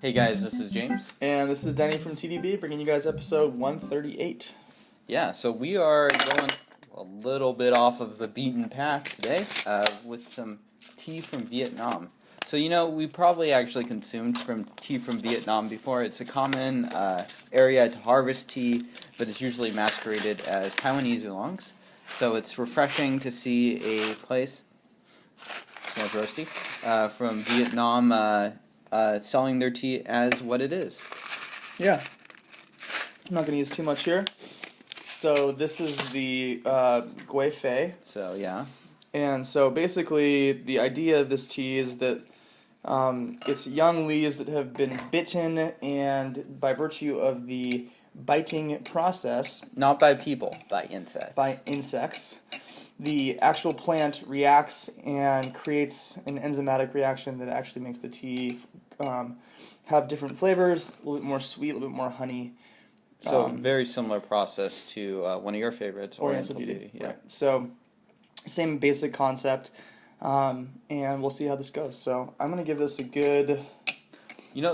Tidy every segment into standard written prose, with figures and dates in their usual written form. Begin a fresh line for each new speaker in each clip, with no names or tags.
Hey guys, this is James.
And this is Danny from TDB, bringing you guys episode 138.
Yeah, so we are going a little bit off of the beaten path today with some tea from Vietnam. So, we probably actually consumed tea from Vietnam before. It's a common area to harvest tea, but it's usually masqueraded as Taiwanese oolongs. So it's refreshing to see a place, smells roasty, from Vietnam selling their tea as what it is.
Yeah. I'm not going to use too much here. So this is the Gui Fei.
So, yeah.
And so basically the idea of this tea is that it's young leaves that have been bitten, and by virtue of the biting process...
Not by people, by insects.
By insects. The actual plant reacts and creates an enzymatic reaction that actually makes the tea have different flavors, a little bit more sweet, a little bit more honey.
So very similar process to one of your favorites, Oriental Beauty. Yeah.
Right. So same basic concept, and we'll see how this goes. So I'm going to give this a good...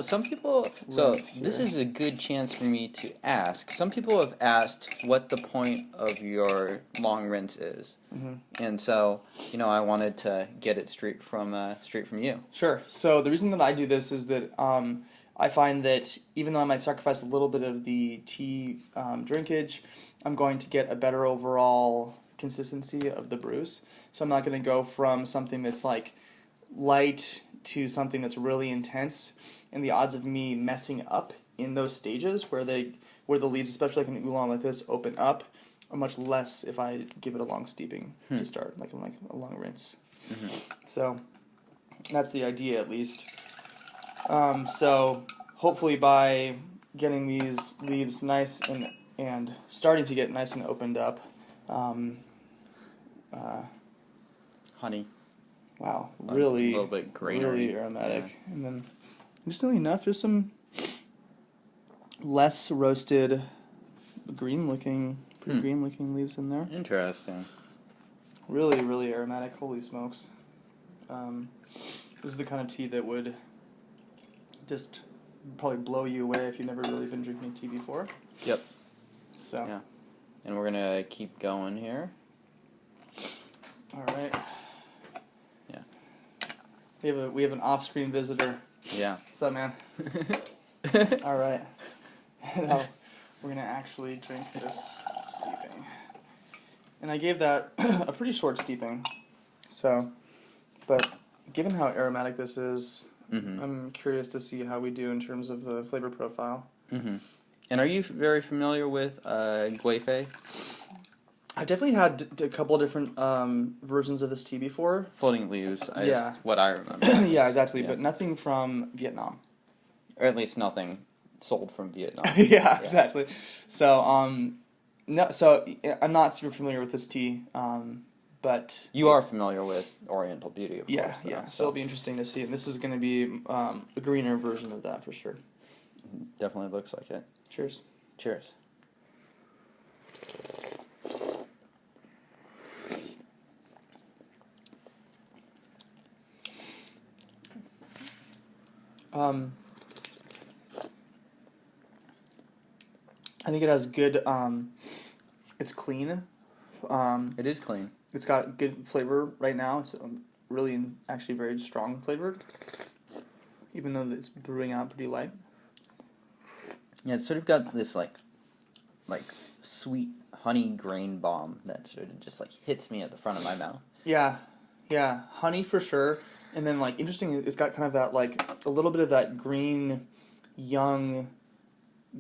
some people... So this is a good chance for me to ask. Some people have asked what the point of your long rinse is. Mm-hmm. And so, I wanted to get it straight from you.
Sure. So the reason that I do this is that I find that even though I might sacrifice a little bit of the tea drinkage, I'm going to get a better overall consistency of the brews. So I'm not going to go from something that's like light to something that's really intense. And the odds of me messing up in those stages where the leaves, especially like an oolong like this, open up are much less if I give it a long steeping to start, like a long rinse. Mm-hmm. So that's the idea, at least. So hopefully by getting these leaves nice and starting to get nice and opened up,
honey.
Wow, really,
a little bit grainer,
really aromatic, yeah. And then interestingly enough, there's some less roasted, green-looking leaves in there.
Interesting.
Really, really aromatic. Holy smokes! This is the kind of tea that would just probably blow you away if you've never really been drinking tea before.
Yep.
So.
Yeah. And we're gonna keep going here.
All right. We have an off-screen visitor.
Yeah.
What's up, man? All right. Now we're gonna actually drink this steeping, and I gave that a pretty short steeping. So, but given how aromatic this is, I'm curious to see how we do in terms of the flavor profile.
Mm-hmm. And are you very familiar with Gui Fei?
I've definitely had a couple different versions of this tea before.
Floating leaves,
yeah.
What I remember.
Yeah, exactly, yeah. But nothing from Vietnam.
Or at least nothing sold from Vietnam.
Yeah, exactly. So, no, so I'm not super familiar with this tea, but...
You are familiar with Oriental Beauty, of course.
Yeah, so it'll be interesting to see. And this is going to be a greener version of that, for sure.
Definitely looks like it.
Cheers.
Cheers.
I think it has good, it's clean.
It is clean.
It's got good flavor right now. It's really actually very strong flavored, even though it's brewing out pretty light.
Yeah, it's sort of got this like sweet honey grain bomb that sort of just hits me at the front of my mouth.
Yeah, honey for sure. And then interesting, it's got kind of that a little bit of that young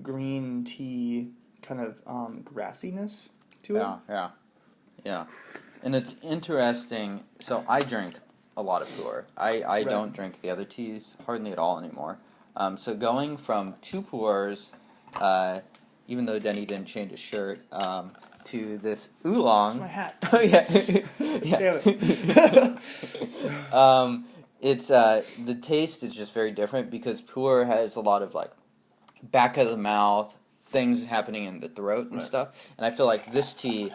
green tea kind of grassiness to it.
Yeah. And it's interesting. So I drink a lot of pu'erh. I don't drink the other teas hardly at all anymore. So going from 2 pu'erhs, even though Denny didn't change his shirt, to this oolong.
That's my hat.
Oh yeah.
Damn it.
It's the taste is just very different because pu'erh has a lot of back of the mouth, things happening in the throat and stuff. And I feel like this tea,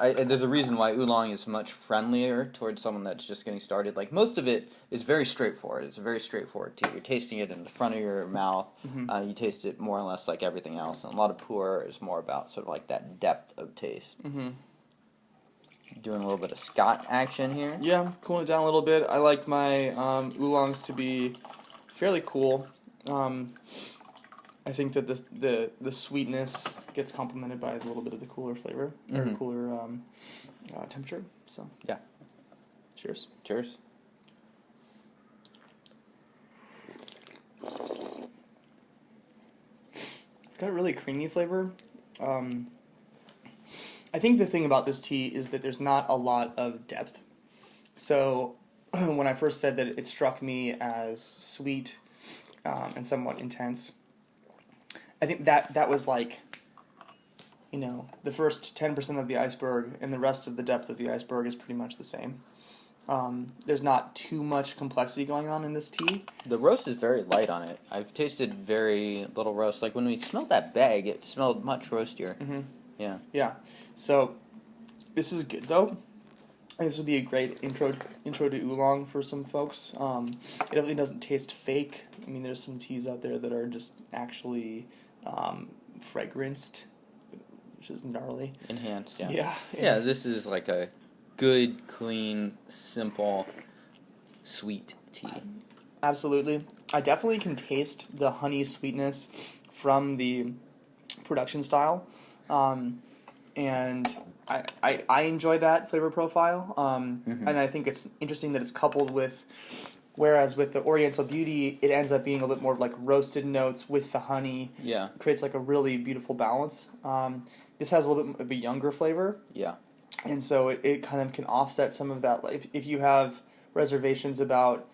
there's a reason why Oolong is much friendlier towards someone that's just getting started. Like, most of it is very straightforward. It's a very straightforward tea. You're tasting it in the front of your mouth. You taste it more or less like everything else. And a lot of pu'erh is more about sort of like that depth of taste. Doing a little bit of Scott action here.
Yeah, cooling it down a little bit. I like my oolongs to be fairly cool. I think that the sweetness gets complemented by a little bit of the cooler flavor or cooler temperature. So
yeah,
cheers.
Cheers.
It's got a really creamy flavor. I think the thing about this tea is that there's not a lot of depth. So when I first said that it struck me as sweet and somewhat intense, I think that was like, you know, the first 10% of the iceberg, and the rest of the depth of the iceberg is pretty much the same. There's not too much complexity going on in this tea.
The roast is very light on it. I've tasted very little roast. Like, when we smelled that bag, it smelled much roastier. Yeah.
Yeah. So this is good, though. And this would be a great intro to oolong for some folks. It definitely doesn't taste fake. I mean, there's some teas out there that are just actually fragranced, which is gnarly.
Enhanced, yeah.
Yeah.
Yeah, this is like a good, clean, simple, sweet tea.
Absolutely. I definitely can taste the honey sweetness from the production style. And I enjoy that flavor profile. And I think it's interesting that it's coupled with, whereas with the Oriental Beauty, it ends up being a bit more of like roasted notes with the honey.
Yeah.
It creates like a really beautiful balance. This has a little bit of a younger flavor.
Yeah.
And so it kind of can offset some of that. Like if you have reservations about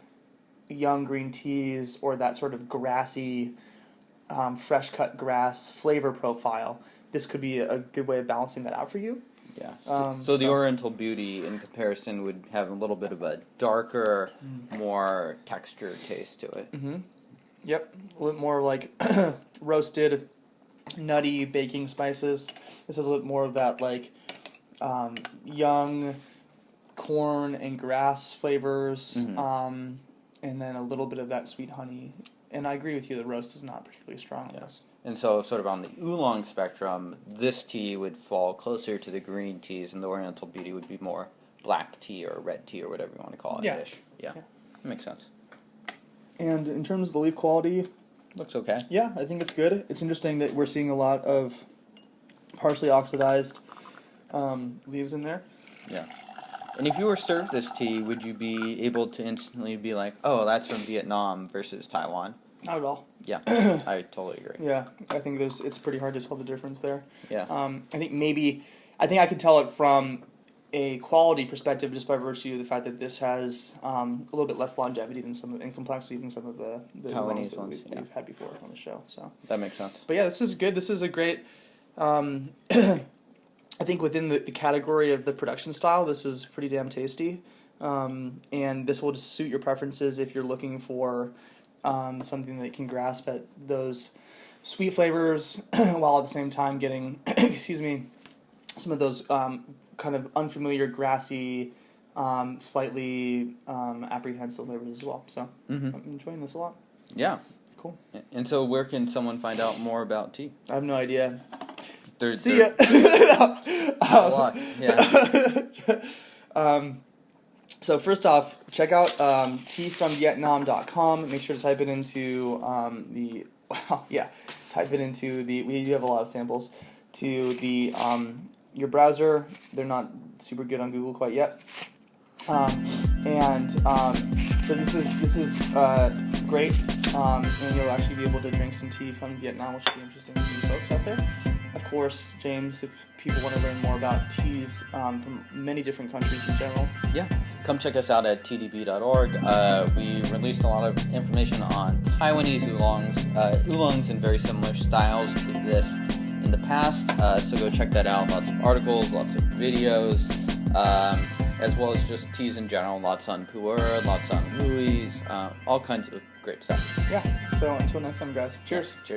young green teas or that sort of grassy, fresh cut grass flavor profile, this could be a good way of balancing that out for you.
Yeah. So the Oriental Beauty, in comparison, would have a little bit of a darker, more textured taste to it.
Yep. A little more like roasted, nutty baking spices. This has a little more of that like young corn and grass flavors, and then a little bit of that sweet honey. And I agree with you, the roast is not particularly strong on this.
And so, sort of on the oolong spectrum, this tea would fall closer to the green teas, and the Oriental Beauty would be more black tea or red tea or whatever you want to call it.
Yeah.
Yeah. That makes sense.
And in terms of the leaf quality,
looks okay.
Yeah, I think it's good. It's interesting that we're seeing a lot of partially oxidized leaves in there.
Yeah. And if you were served this tea, would you be able to instantly be like, oh, that's from Vietnam versus Taiwan?
Not at all.
Yeah, I totally agree.
Yeah, I think it's pretty hard to tell the difference there.
Yeah.
I think I could tell it from a quality perspective just by virtue of the fact that this has a little bit less longevity and complexity than some of the
Taiwanese
ones
ones,
we've had before on the show. So
that makes sense.
But yeah, this is good. This is a great. I think within the category of the production style, this is pretty damn tasty, and this will just suit your preferences if you're looking for something that can grasp at those sweet flavors while at the same time getting, some of those kind of unfamiliar, grassy, slightly apprehensive flavors as well. So I'm enjoying this a lot.
Yeah.
Cool.
And so where can someone find out more about tea?
I have no idea.
See
ya.
Yeah.
So first off, check out teafromvietnam.com. Make sure to type it into we do have a lot of samples, to the your browser. They're not super good on Google quite yet. So this is great, and you'll actually be able to drink some tea from Vietnam, which will be interesting to you folks out there. Of course, James, if people want to learn more about teas from many different countries in general.
Yeah, come check us out at tdb.org. We released a lot of information on Taiwanese oolongs in very similar styles to this in the past, so go check that out. Lots of articles, lots of videos, as well as just teas in general. Lots on pu'erh, lots on ruis, all kinds of great stuff.
Yeah, so until next time, guys. Cheers.
Cheers.